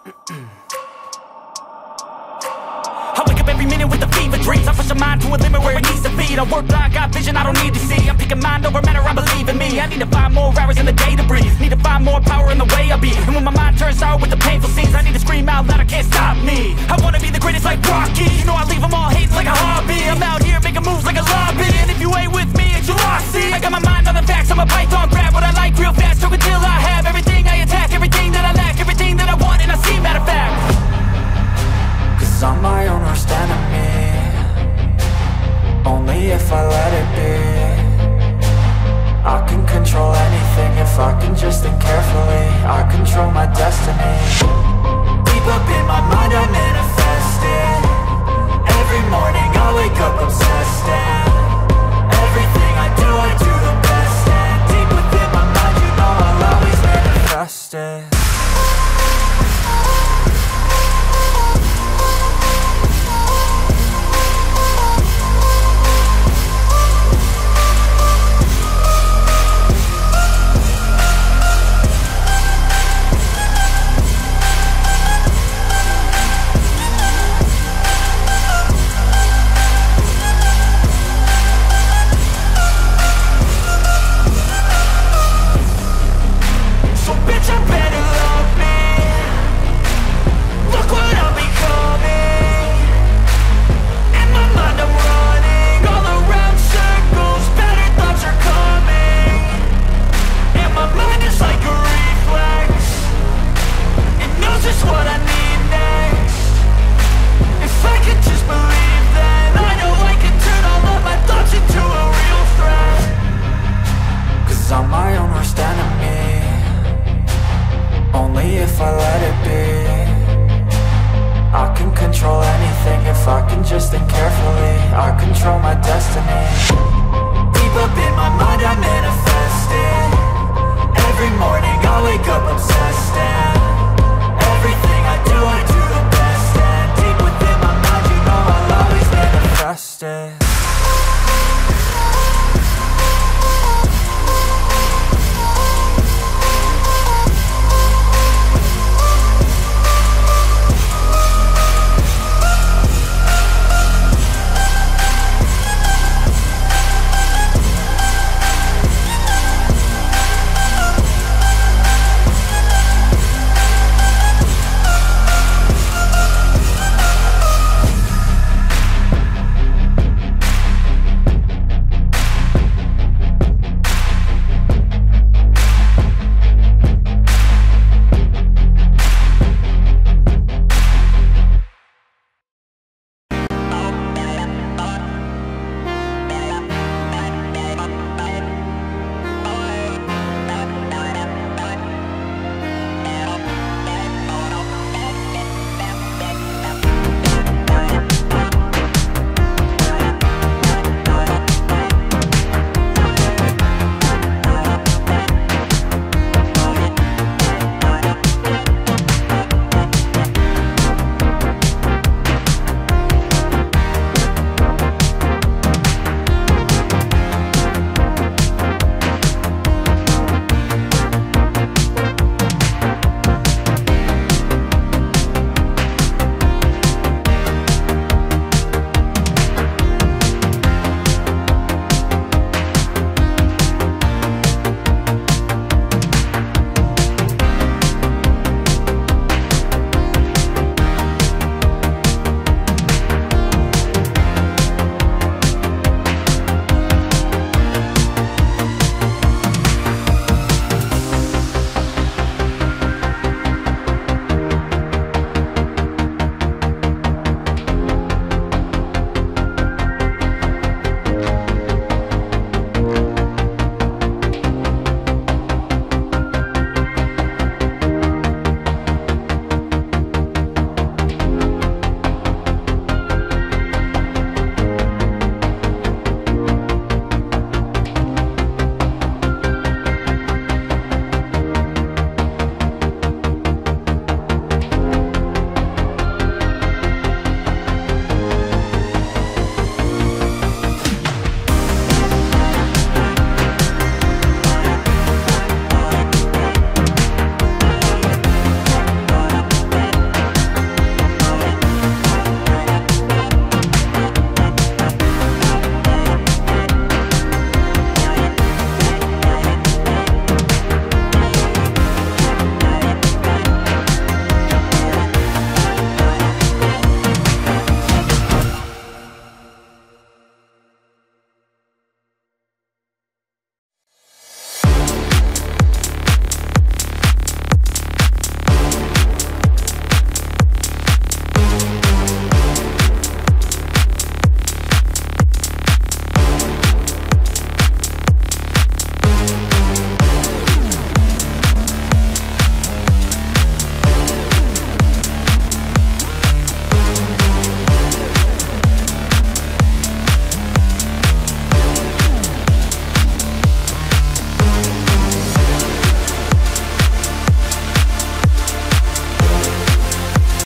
I wake up every minute with the fever dreams. I push my mind to a limit where it needs to be. I work blind, got vision I don't need to see. I'm picking mind over matter, I believe in me. I need to find more hours in the day to breathe. Need to find more power in the way I be. And when my mind turns sour with the painful scenes, I need to scream out loud, I can't stop me. I wanna be the greatest like Rocky. You know I leave them all hating like a hobby. I'm out here making moves like a lobby. And if you ain't with me, it's your loss, see. I got my mind on the facts, I'm a python, grab what I like real fast. Choke until I have everything I attack, everything that I lack, everything that I want, and I see, matter of fact. Cause I'm my own worst enemy. Only if I let it be. I can control anything if I can just think carefully. I control my destiny. Deep up in my mind I manifest it. Every morning I wake up obsessed, and everything I do the best. And deep within my mind, you know I'll always manifest it. I'm my own worst enemy. Only if I let it be. I can control anything if I can just think carefully. I control my destiny. Deep up in my mind I manifest it. Every morning I wake up obsessed.